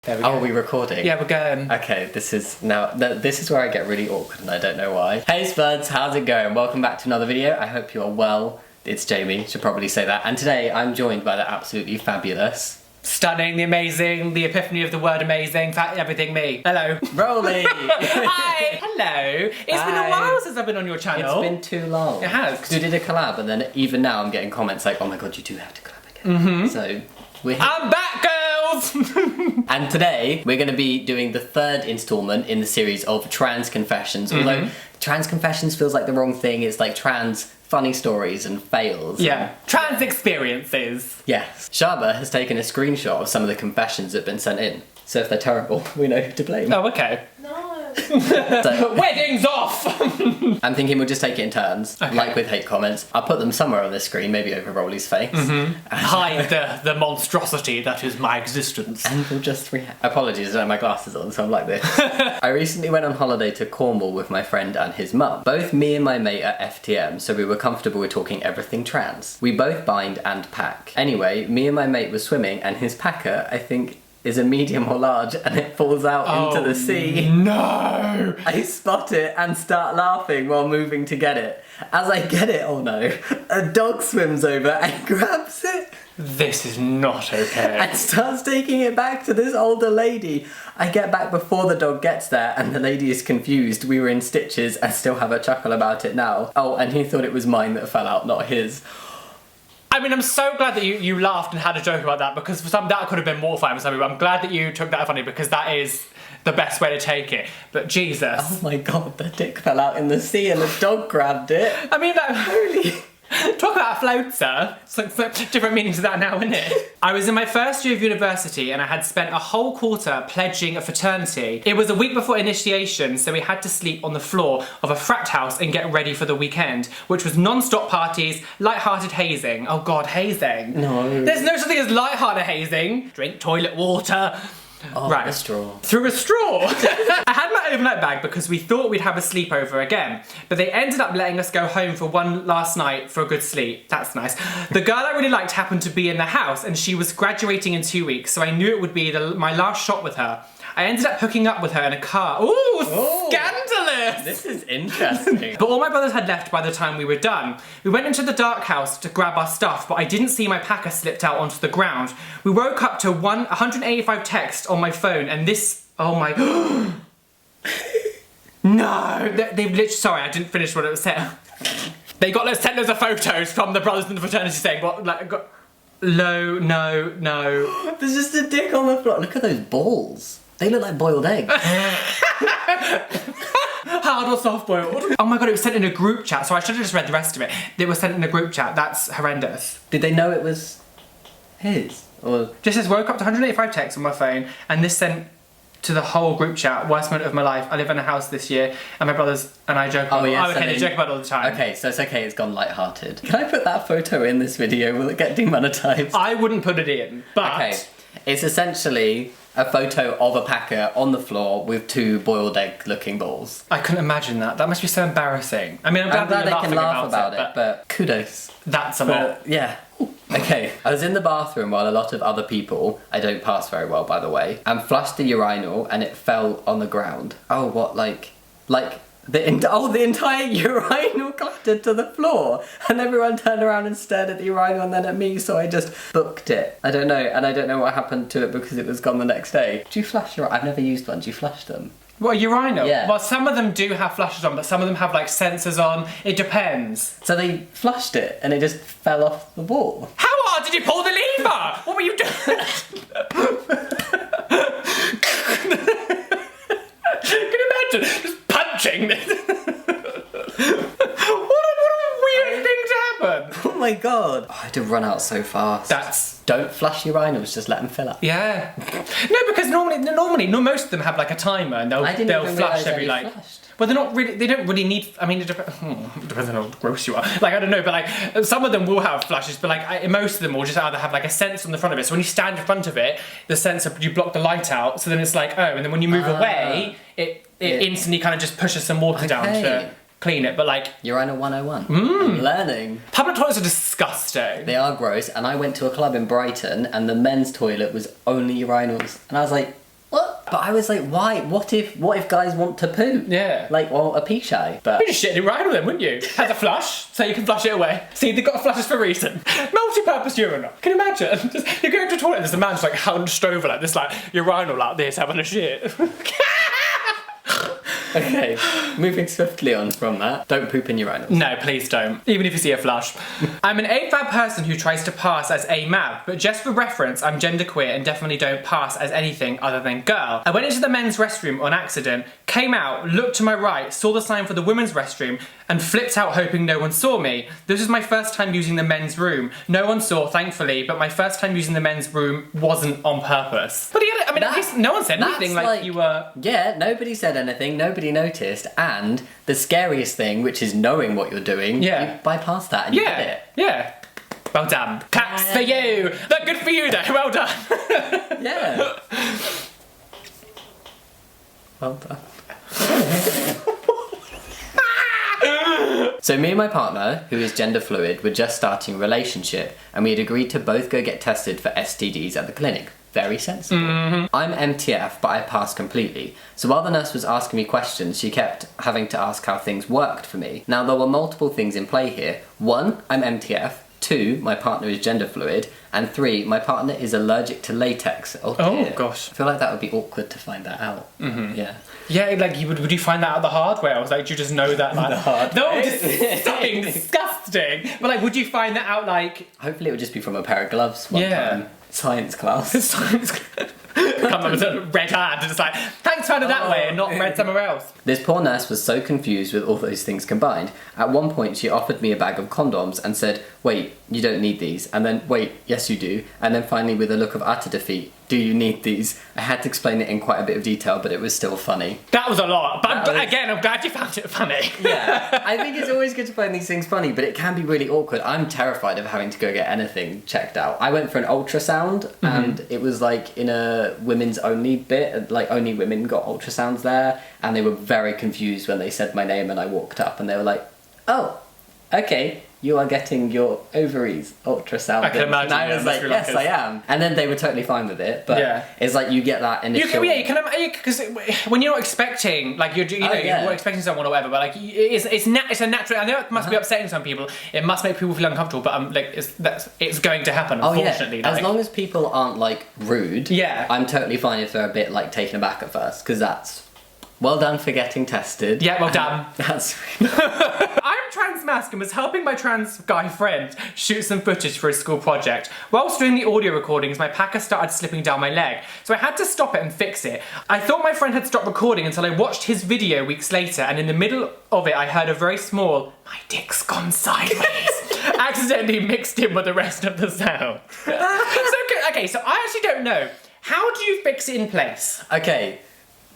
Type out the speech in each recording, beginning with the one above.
There we go. Oh, are we recording? Yeah, we're going. Okay, this is where I get really awkward and I don't know why. Hey Spuds, how's it going? Welcome back to another video. I hope you are well. It's Jamie, should probably say that. And today I'm joined by the absolutely fabulous, stunning, the amazing, the epiphany of the word amazing, everything me. Hello. Roly! Hi! Hello. It's been a while since I've been on your channel. It's been too long. It has. Because we did a collab and then even now I'm getting comments like, oh my god, you do have to collab again. So, I'm back, girls! And today we're going to be doing the third installment in the series of Trans Confessions. Although Trans Confessions feels like the wrong thing, it's like trans funny stories and fails. Yeah, trans experiences. Yes. Shaba has taken a screenshot of some of the confessions that have been sent in. So if they're terrible, we know who to blame. Oh, okay. No. So, weddings off! I'm thinking we'll just take it in turns, like with hate comments. I'll put them somewhere on the screen, maybe over Roly's face. Hide the monstrosity that is my existence. And we'll just react. Apologies, I don't have my glasses on, so I'm like this. I recently went on holiday to Cornwall with my friend and his mum. Both me and my mate are FTM, so we were comfortable with talking everything trans. We both bind and pack. Anyway, me and my mate were swimming, and his packer, I think, is a medium or large, and it falls out into the sea. No! I spot it and start laughing while moving to get it. As I get it, oh no, a dog swims over and grabs it This is not okay. and starts taking it back to this older lady. I get back before the dog gets there and the lady is confused. We were in stitches and still have a chuckle about it now. Oh, and he thought it was mine that fell out, not his. I mean, I'm so glad that you laughed and had a joke about that, because for some that could have been mortifying for some people. I'm glad that you took that funny, because that is the best way to take it. But Jesus. Oh my god, the dick fell out in the sea and the dog grabbed it. I mean, like, holy... Talk about a floater. It's like different meanings to that now, isn't it? I was in my first year of university and I had spent a whole quarter pledging a fraternity. It was a week before initiation, so we had to sleep on the floor of a frat house and get ready for the weekend, which was non-stop parties, light-hearted hazing. Oh god, hazing. No. There's no such thing as light-hearted hazing. Drink toilet water. Oh, right. a straw. Through a straw. I had my overnight bag because we thought we'd have a sleepover again, but they ended up letting us go home for one last night for a good sleep. That's nice. The girl I really liked happened to be in the house and she was graduating in 2 weeks, so I knew it would be my last shot with her. I ended up hooking up with her in a car. Ooh, scandalous! This is interesting. But all my brothers had left by the time we were done. We went into the dark house to grab our stuff, but I didn't see my packer slipped out onto the ground. We woke up to 185 texts on my phone, and this... Oh my... No! They've literally... Sorry, I didn't finish what it was saying. They got sent loads of photos from the brothers in the fraternity saying, what, like... Low, no. There's just a dick on the floor. Look at those balls. They look like boiled eggs. Hard or soft boiled? Oh my god, it was sent in a group chat, so I should have just read the rest of it. It was sent in a group chat. That's horrendous. Did they know it was his? Or Just says, woke up to 185 texts on my phone, and this sent to the whole group chat. Worst moment of my life. I live in a house this year, and my brothers and I joke about it. They joke about it all the time. Okay, so it's okay, it's gone light-hearted. Can I put that photo in this video? Will it get demonetized? I wouldn't put it in, but... Okay, it's essentially a photo of a packer on the floor with two boiled egg looking balls. I couldn't imagine that. That must be so embarrassing. I mean, I'm glad they you're can laugh about it, but but kudos. that's a lot. Yeah. Okay, I was in the bathroom while a lot of other people, I don't pass very well by the way, and flushed the urinal and it fell on the ground. Oh, what, like the entire urinal clattered to the floor, and everyone turned around and stared at the urinal and then at me, so I just booked it. I don't know, and I don't know what happened to it because it was gone the next day. Do you flush your... I've never used one. Do you flush them? What, a urinal? Yeah. Well, some of them do have flushes on, but some of them have like sensors on. It depends. So they flushed it and it just fell off the wall. How hard did you pull the lever? What were you doing? Can you imagine just punching this? What a weird thing to happen. Oh my god. Oh, I had to run out so fast. Don't flush urinals, just let them fill up. Yeah. No, because normally most of them have like a timer and they'll flush every like... Flushed. Well, they don't really need, I mean, it depends on how gross you are. Like, I don't know, but like, some of them will have flushes, but like, most of them will just either have like a sensor on the front of it. So when you stand in front of it, the sensor, you block the light out, so then it's like, oh, and then when you move away, it instantly kind of just pushes some water down to clean it, but like... Urinal 101. I'm learning. Public toilets are disgusting. They are gross, and I went to a club in Brighton, and the men's toilet was only urinals. And I was like, But I was like, why? What if guys want to poo? Yeah. Like, well, a pee shy. But You just shit in your urinal then, wouldn't you? Has a flush, so you can flush it away. See, they've got flushes for a reason. Multi-purpose urinal. Can you imagine? Just, you go into a toilet and there's a man just like hunched over like this, like urinal like this, having a shit. okay, moving swiftly on from that. Don't poop in your urinals. No, please don't. Even if you see a flush. I'm an AFAB person who tries to pass as AMAB, but just for reference, I'm genderqueer and definitely don't pass as anything other than girl. I went into the men's restroom on accident, came out, looked to my right, saw the sign for the women's restroom, and flipped out hoping no one saw me. This was my first time using the men's room. No one saw, thankfully, but my first time using the men's room wasn't on purpose. But yeah, I mean, at least no one said anything like you were... Yeah, nobody said anything, nobody noticed, and the scariest thing, which is knowing what you're doing, you bypassed that and you did it. Yeah. Well done. Claps for you. Look, good for you though. Well done. Yeah. Well done. So me and my partner, who is gender fluid, were just starting a relationship and we had agreed to both go get tested for STDs at the clinic. Very sensible. I'm MTF, but I passed completely. So while the nurse was asking me questions, she kept having to ask how things worked for me. Now there were multiple things in play here. 1, I'm MTF. 2, my partner is gender fluid. And 3, my partner is allergic to latex. Oh dear. Oh gosh. I feel like that would be awkward to find that out. Yeah. Yeah, like would you find that out the hard way? I was like, do you just know that like The hard no, way? just something disgusting. But like, would you find that out like Hopefully it would just be from a pair of gloves one time. Science class. science? Come up with a red hand and it's like, thanks for it that way and not red somewhere else. This poor nurse was so confused with all those things combined. At one point she offered me a bag of condoms and said, wait, you don't need these. And then, wait, yes you do. And then finally with a look of utter defeat, do you need these? I had to explain it in quite a bit of detail, but it was still funny. That was a lot, but again, I'm glad you found it funny. Yeah, I think it's always good to find these things funny, but it can be really awkward. I'm terrified of having to go get anything checked out. I went for an ultrasound and it was like in a women's only bit, like only women got ultrasounds there, and they were very confused when they said my name and I walked up and they were like, oh, okay. You are getting your ovaries ultrasound. I can imagine. And I was like, yes, I am. And then they were totally fine with it. But it's like you get that initial... You can because when you're not expecting, like you're expecting someone or whatever, but like it's a natural. I know it must be upsetting some people. It must make people feel uncomfortable, but like it's going to happen. Unfortunately, As long as people aren't like rude. Yeah. I'm totally fine if they're a bit like taken aback at first, because that's well done for getting tested. Yeah, well done. That's. I'm trans masc and was helping my trans guy friend shoot some footage for his school project. Whilst doing the audio recordings, my packer started slipping down my leg, so I had to stop it and fix it. I thought my friend had stopped recording until I watched his video weeks later, and in the middle of it I heard a very small, my dick's gone sideways, accidentally mixed in with the rest of the sound. So I actually don't know. How do you fix it in place? Okay.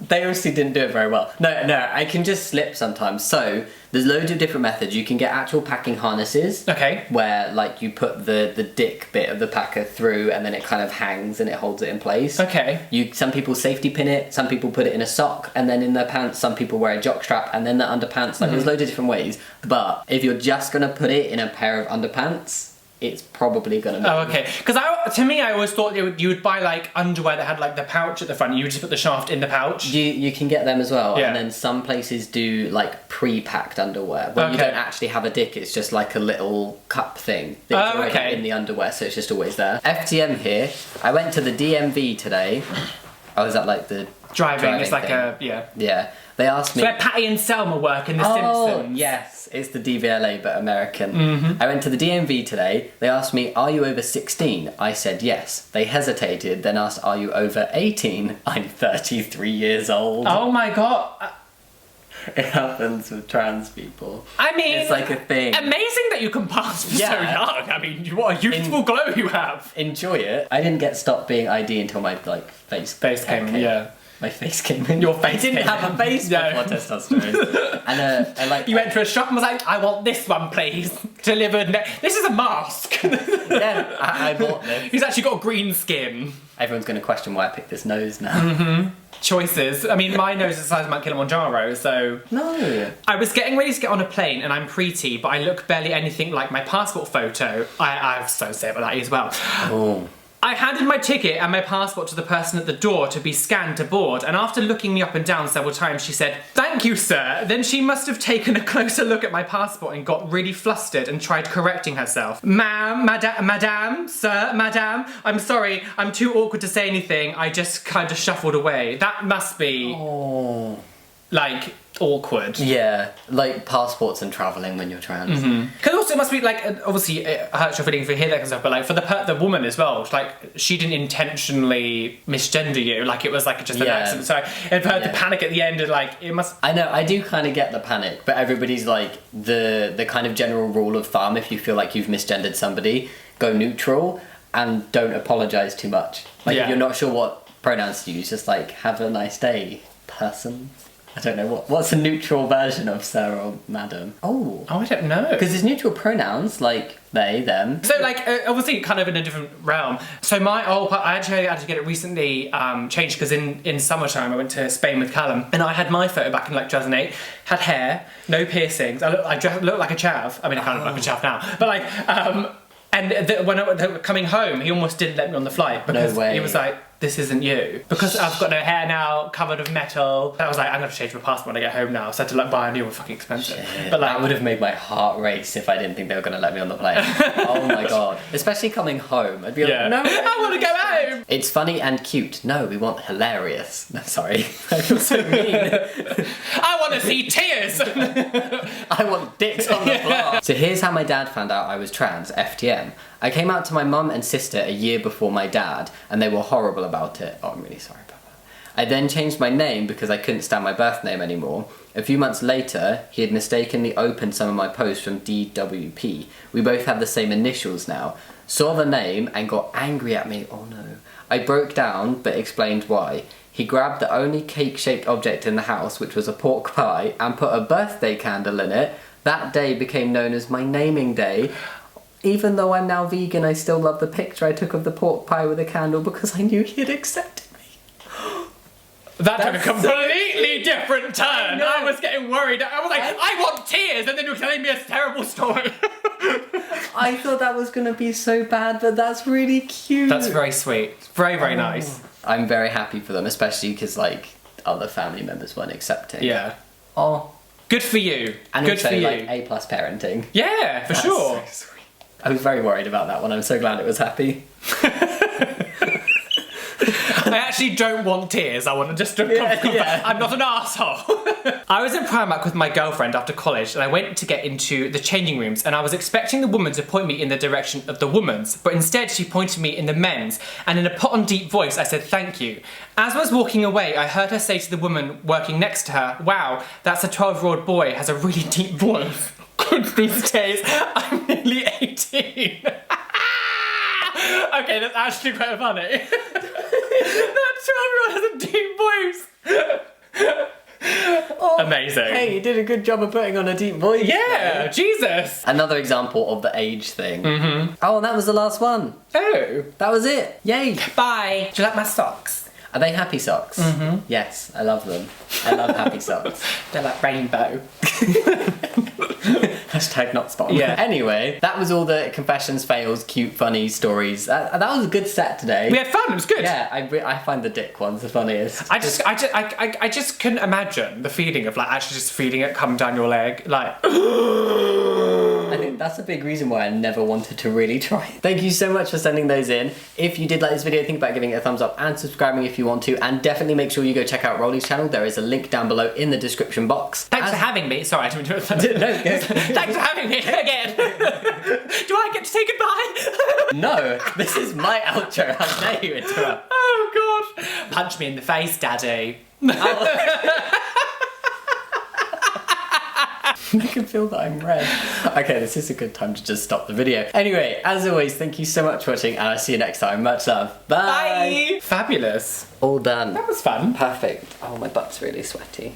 They obviously didn't do it very well. No, I can just slip sometimes. So, there's loads of different methods. You can get actual packing harnesses. Okay. Where, like, you put the dick bit of the packer through and then it kind of hangs and it holds it in place. Okay. Some people safety pin it, some people put it in a sock and then in their pants, some people wear a jockstrap and then their underpants. Like, there's loads of different ways. But if you're just going to put it in a pair of underpants, it's probably gonna move. Oh, okay. Because to me, I always thought you would buy like underwear that had like the pouch at the front. You would just put the shaft in the pouch. You can get them as well. Yeah. And then some places do like pre-packed underwear where you don't actually have a dick. It's just like a little cup thing that's already in the underwear, so it's just always there. FTM here. I went to the DMV today. Oh, is that like the driving It's like thing? Yeah. They asked me. So where Patty and Selma work in The Simpsons. Yes, it's the DVLA but American. I went to the DMV today. They asked me, "Are you over 16?" I said yes. They hesitated, then asked, "Are you over 18?" I'm 33 years old. Oh my god. It happens with trans people. I mean, it's like a thing. Amazing that you can pass for so young. I mean, what a youthful glow you have. Enjoy it. I didn't get stopped being ID until my like face came in. Yeah. My face came in. Your face didn't have a face before testosterone. And I like. You went to a shop and was like, "I want this one, please." Delivered. This is a mask. Yeah, I bought this. He's actually got green skin. Everyone's going to question why I picked this nose now. Choices. I mean, my nose is the size of Mount Kilimanjaro, so... No. I was getting ready to get on a plane, and I'm preety, but I look barely anything like my passport photo. I'm so sad about that as well. Oh. I handed my ticket and my passport to the person at the door to be scanned to board, and after looking me up and down several times, she said, "Thank you, sir." Then she must have taken a closer look at my passport and got really flustered and tried correcting herself. "Ma'am, madame, sir, madame, I'm sorry, I'm too awkward to say anything. I just kind of shuffled away." That must be, like, awkward. Yeah, like passports and travelling when you're trans. Because also it must be like, obviously it hurts your feelings to hear that kind of stuff, but like for the woman as well, like she didn't intentionally misgender you, like it was like just an accident. So it heard the panic at the end and like it must. I know, I do kind of get the panic, but everybody's like the kind of general rule of thumb: if you feel like you've misgendered somebody, go neutral and don't apologise too much. Like if you're not sure what pronouns to use, just like have a nice day, person. I don't know, what's a neutral version of sir or madam? Oh, I don't know. Because it's neutral pronouns, like they, them. So like, obviously kind of in a different realm. So I actually had to get it recently changed because in summertime I went to Spain with Callum and I had my photo back in like 2008, had hair, no piercings, I looked like a chav. I mean, I kind of look like a chav now, but like, when I was coming home, he almost didn't let me on the flight because he was like, "This isn't you." Because I've got no hair now, covered with metal. I was like, I'm gonna change my passport when I get home now. So I had to like buy a new one, fucking expensive. Shit. But like, that would have made my heart race if I didn't think they were gonna let me on the plane. Oh my god. Especially coming home. I'd be like, no, I wanna go home. It's funny and cute. No, we want hilarious. No, sorry. I feel so mean. I wanna see tears. I want dicks on the floor. So here's how my dad found out I was trans, FTM. I came out to my mum and sister a year before my dad, and they were horrible about it. Oh, I'm really sorry about that. I then changed my name because I couldn't stand my birth name anymore. A few months later, he had mistakenly opened some of my posts from DWP. We both have the same initials now. Saw the name and got angry at me. Oh no. I broke down, but explained why. He grabbed the only cake-shaped object in the house, which was a pork pie, and put a birthday candle in it. That day became known as my naming day. Even though I'm now vegan, I still love the picture I took of the pork pie with a candle because I knew he'd accepted me. That took a completely different turn. I was getting worried. I was like, I want tears, and then you were telling me a terrible story. I thought that was going to be so bad, but that's really cute. That's very sweet. Very, very nice. I'm very happy for them, especially because like other family members weren't accepting. Yeah. Oh. Good for you. And good also, for you. like A+ parenting. Yeah, for sure. So sweet. I was very worried about that one. I'm so glad it was happy. I actually don't want tears. I want to just... I'm not an arsehole. I was in Primark with my girlfriend after college and I went to get into the changing rooms and I was expecting the woman to point me in the direction of the woman's, but instead she pointed me in the men's, and in a put on deep voice I said thank you. As I was walking away, I heard her say to the woman working next to her, "Wow, that's a 12-year-old boy, has a really deep voice." These days, I'm nearly 18. Okay, that's actually quite funny. That 12-year-old has a deep voice. Oh, amazing. Hey, you did a good job of putting on a deep voice. Yeah, Jesus. Another example of the age thing. Oh, and that was the last one. Oh. That was it. Yay. Bye. Do you like my socks? Are they happy socks? Yes, I love them. I love happy socks. They're like rainbow. Hashtag not spot. Yeah. Anyway, that was all the confessions, fails, cute, funny stories. That was a good set today. We had fun. It was good. Yeah, I find the dick ones the funniest. I just couldn't imagine the feeling of like actually just feeling it come down your leg, like. I think that's a big reason why I never wanted to really try it. Thank you so much for sending those in. If you did like this video, think about giving it a thumbs up and subscribing if you want to, and definitely make sure you go check out Roly's channel. There is a link down below in the description box. Thanks for having me. Sorry, I didn't do it. No, thanks for having me again. Do I get to say goodbye? No, this is my outro. How dare you interrupt? Oh God! Punch me in the face, Daddy. I can feel that I'm red. Okay, this is a good time to just stop the video. Anyway, as always, thank you so much for watching, and I'll see you next time. Much love. Bye! Bye! Fabulous. All done. That was fun. Perfect. Oh, my butt's really sweaty.